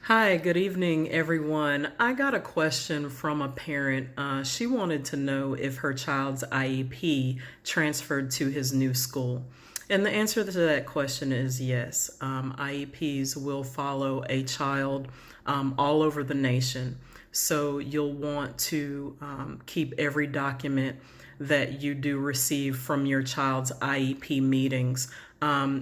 Hi, good evening, everyone. I got a question from a parent. She wanted to know if her child's IEP transferred to his new school. And the answer to that question is yes. IEPs will follow a child all over the nation. So you'll want to keep every document that you do receive from your child's IEP meetings.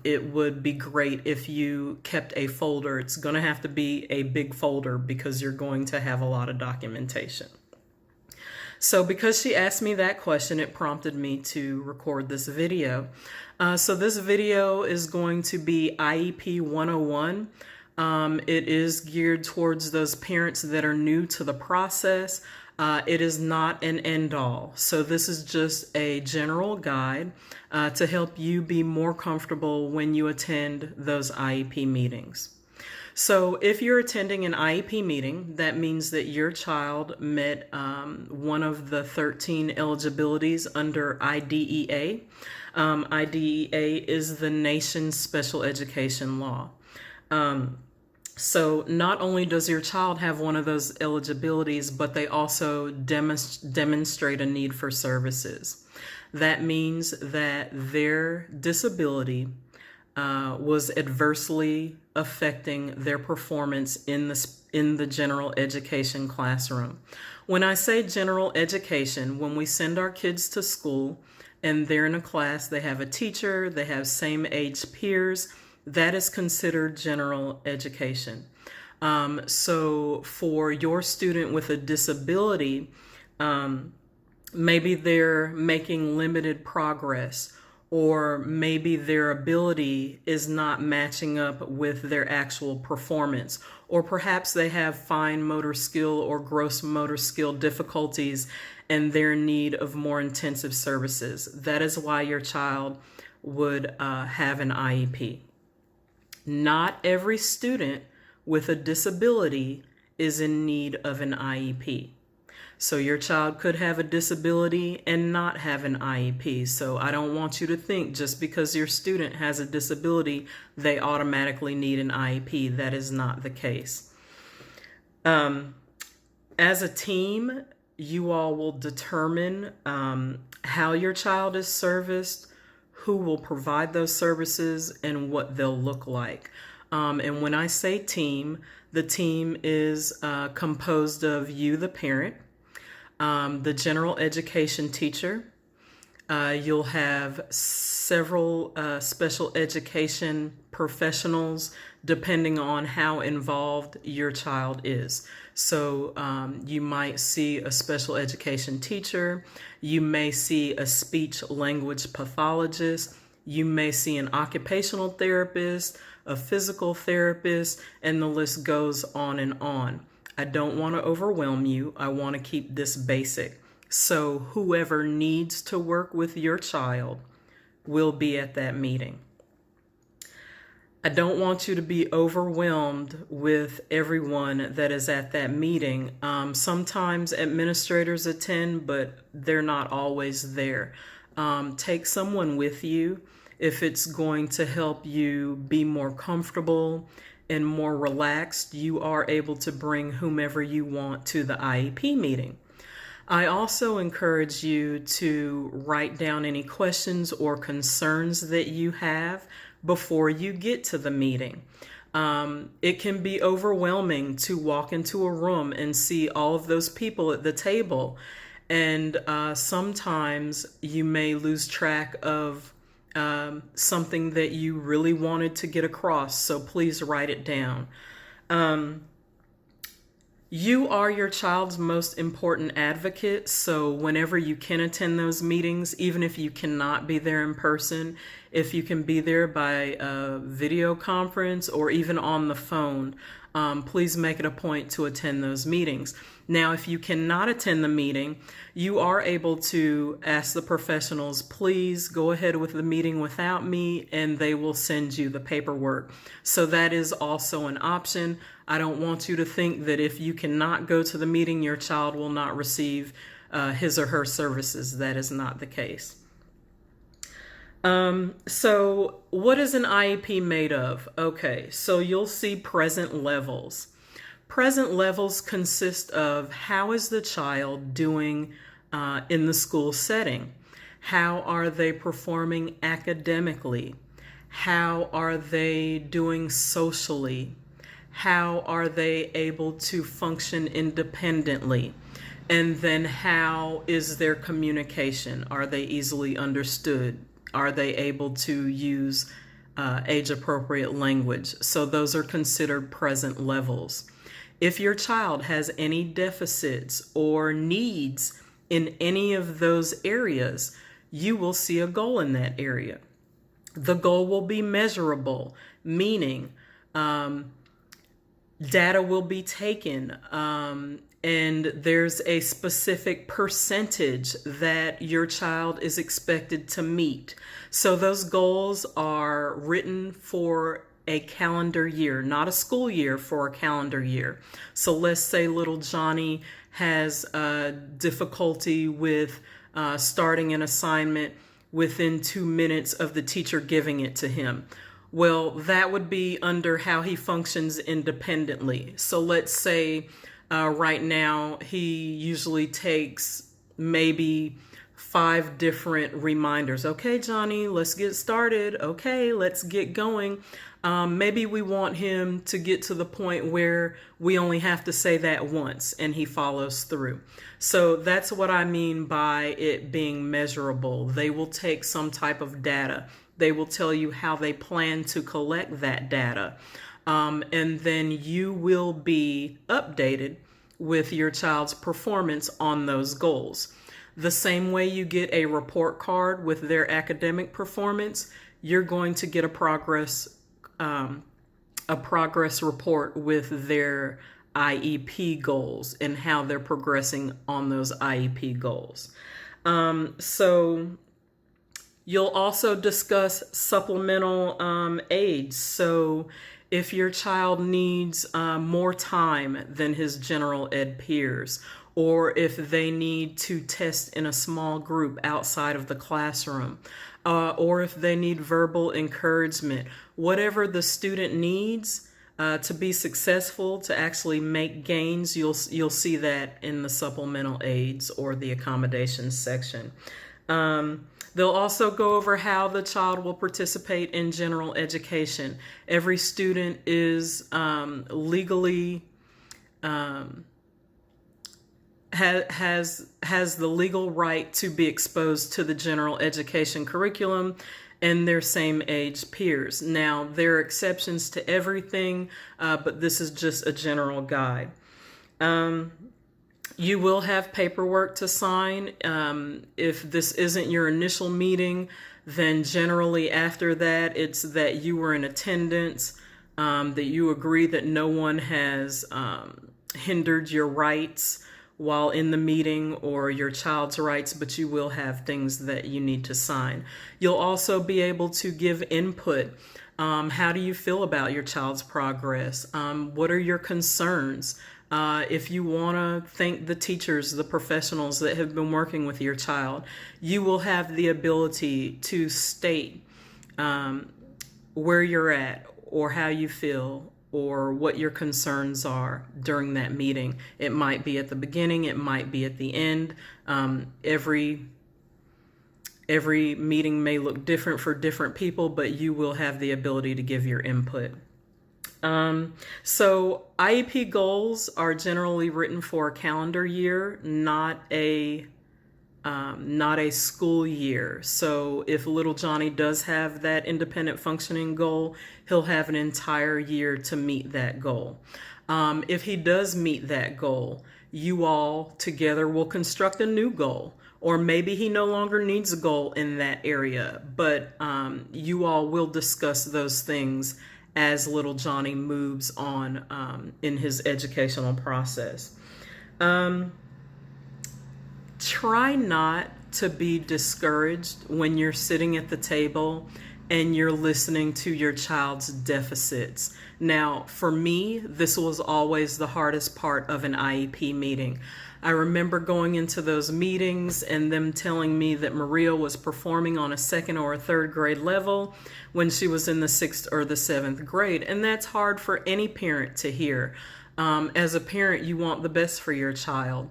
It would be great if you kept a folder. It's going to have to be a big folder because you're going to have a lot of documentation. So because she asked me that question, it prompted me to record this video. So this video is going to be IEP 101. It is geared towards those parents that are new to the process. It is not an end-all. So this is just a general guide to help you be more comfortable when you attend those IEP meetings. So if you're attending an IEP meeting, that means that your child met one of the 13 eligibilities under IDEA. IDEA is the nation's special education law. So not only does your child have one of those eligibilities, but they also demonstrate a need for services. That means that their disability was adversely affecting their performance in the general education classroom. When I say general education, when we send our kids to school and they're in a class, they have a teacher, they have same age peers, that is considered general education. So for your student with a disability, maybe they're making limited progress, or maybe their ability is not matching up with their actual performance, or perhaps they have fine motor skill or gross motor skill difficulties and they're in need of more intensive services. That is why your child would have an IEP. Not every student with a disability is in need of an IEP. So your child could have a disability and not have an IEP. So I don't want you to think just because your student has a disability, they automatically need an IEP. That is not the case. As a team, you all will determine how your child is serviced, who will provide those services, and what they'll look like. And when I say team, the team is composed of you, the parent, the general education teacher. You'll have several special education professionals depending on how involved your child is. So you might see a special education teacher, you may see a speech language pathologist, you may see an occupational therapist, a physical therapist, and the list goes on and on. I don't want to overwhelm you. I want to keep this basic. So whoever needs to work with your child will be at that meeting. I don't want you to be overwhelmed with everyone that is at that meeting. Sometimes administrators attend, but they're not always there. Take someone with you if it's going to help you be more comfortable and more relaxed. You are able to bring whomever you want to the IEP meeting. I also encourage you to write down any questions or concerns that you have before you get to the meeting. It can be overwhelming to walk into a room and see all of those people at the table, and sometimes you may lose track of something that you really wanted to get across, so please write it down. You are your child's most important advocate, so whenever you can attend those meetings, even if you cannot be there in person, if you can be there by a video conference or even on the phone, please make it a point to attend those meetings. Now, if you cannot attend the meeting, you are able to ask the professionals, please go ahead with the meeting without me, and they will send you the paperwork. So that is also an option. I don't want you to think that if you cannot go to the meeting, your child will not receive his or her services. That is not the case. So what is an IEP made of? Okay, so you'll see present levels. Present levels consist of how is the child doing in the school setting? How are they performing academically? How are they doing socially? How are they able to function independently? And then how is their communication? Are they easily understood? Are they able to use age-appropriate language? So those are considered present levels. If your child has any deficits or needs in any of those areas, you will see a goal in that area. The goal will be measurable, meaning data will be taken, and there's a specific percentage that your child is expected to meet. So those goals are written for a calendar year, not a school year, for a calendar year. So let's say little Johnny has difficulty with starting an assignment within 2 minutes of the teacher giving it to him. Well, that would be under how he functions independently. So let's say right now he usually takes maybe 5 different reminders. Okay, Johnny, let's get started. Okay, let's get going. Maybe we want him to get to the point where we only have to say that once and he follows through. So that's what I mean by it being measurable. They will take some type of data. They will tell you how they plan to collect that data. And then you will be updated with your child's performance on those goals. The same way you get a report card with their academic performance, you're going to get a progress report with their IEP goals and how they're progressing on those IEP goals. So you'll also discuss supplemental aids. So if your child needs more time than his general ed peers, or if they need to test in a small group outside of the classroom, or if they need verbal encouragement, whatever the student needs to be successful, to actually make gains, you'll see that in the supplemental aids or the accommodations section. They'll also go over how the child will participate in general education. Every student is legally has the legal right to be exposed to the general education curriculum and their same age peers. Now, there are exceptions to everything, but this is just a general guide. You will have paperwork to sign. If this isn't your initial meeting, then generally after that, it's that you were in attendance, that you agree that no one has hindered your rights while in the meeting or your child's rights, but you will have things that you need to sign. You'll also be able to give input. How do you feel about your child's progress? What are your concerns? If you want to thank the teachers, the professionals that have been working with your child, you will have the ability to state where you're at or how you feel or what your concerns are during that meeting. It might be at the beginning, it might be at the end. Every meeting may look different for different people, but you will have the ability to give your input. So IEP goals are generally written for a calendar year, not a school year. So if little Johnny does have that independent functioning goal, he'll have an entire year to meet that goal. If he does meet that goal, you all together will construct a new goal. Or maybe he no longer needs a goal in that area, but you all will discuss those things as little Johnny moves on in his educational process. Try not to be discouraged when you're sitting at the table and you're listening to your child's deficits. Now, for me, this was always the hardest part of an IEP meeting. I remember going into those meetings and them telling me that Maria was performing on a 2nd or a 3rd grade level when she was in the 6th or the 7th grade. And that's hard for any parent to hear. As a parent, you want the best for your child,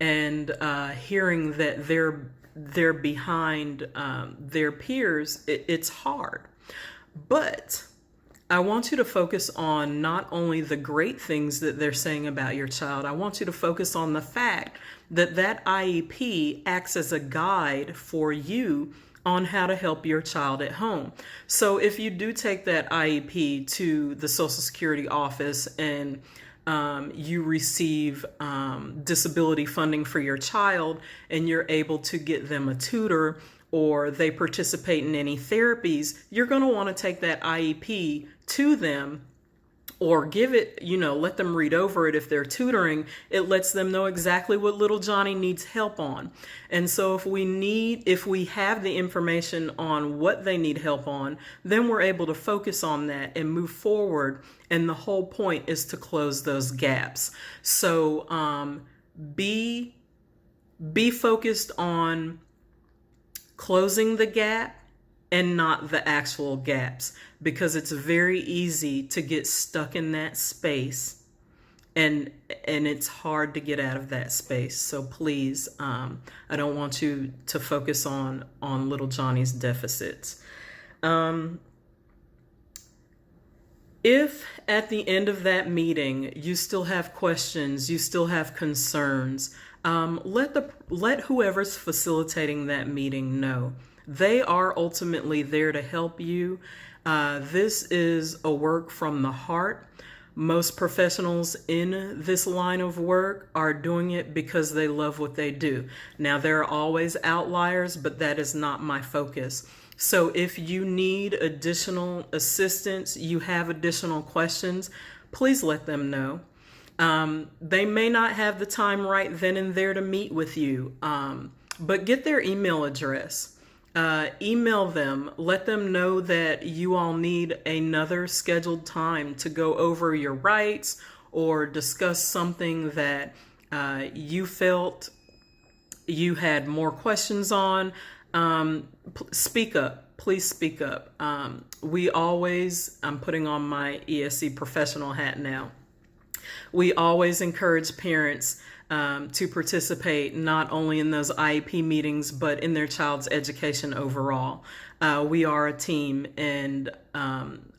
and hearing that they're behind their peers, it's hard. But I want you to focus on not only the great things that they're saying about your child. I want you to focus on the fact that that IEP acts as a guide for you on how to help your child at home. So if you do take that IEP to the Social Security office and you receive disability funding for your child, and you're able to get them a tutor, or they participate in any therapies, you're going to want to take that IEP to them, or give it, let them read over it. If they're tutoring, it lets them know exactly what little Johnny needs help on. And so if we have the information on what they need help on, then we're able to focus on that and move forward. And the whole point is to close those gaps. So be focused on closing the gap and not the actual gaps, because it's very easy to get stuck in that space, and it's hard to get out of that space. So please, I don't want you to focus on little Johnny's deficits. If at the end of that meeting you still have questions, you still have concerns, let whoever's facilitating that meeting know. They are ultimately there to help you. This is a work from the heart. Most professionals in this line of work are doing it because they love what they do. Now, there are always outliers, but that is not my focus. So if you need additional assistance, you have additional questions, please let them know. They may not have the time right then and there to meet with you, but get their email address. Email them, let them know that you all need another scheduled time to go over your rights or discuss something that you felt you had more questions on. Speak up. Please speak up. I'm putting on my ESC professional hat now. We always encourage parents to participate not only in those IEP meetings, but in their child's education overall. We are a team, and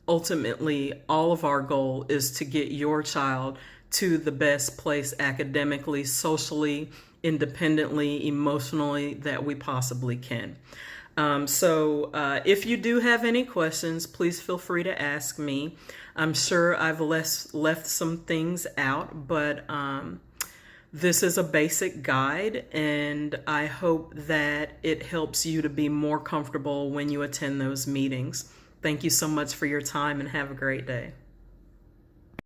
ultimately all of our goal is to get your child to the best place academically, socially, independently, emotionally that we possibly can. So if you do have any questions, please feel free to ask me. I'm sure I've left some things out, but this is a basic guide, and I hope that it helps you to be more comfortable when you attend those meetings. Thank you so much for your time, and have a great day.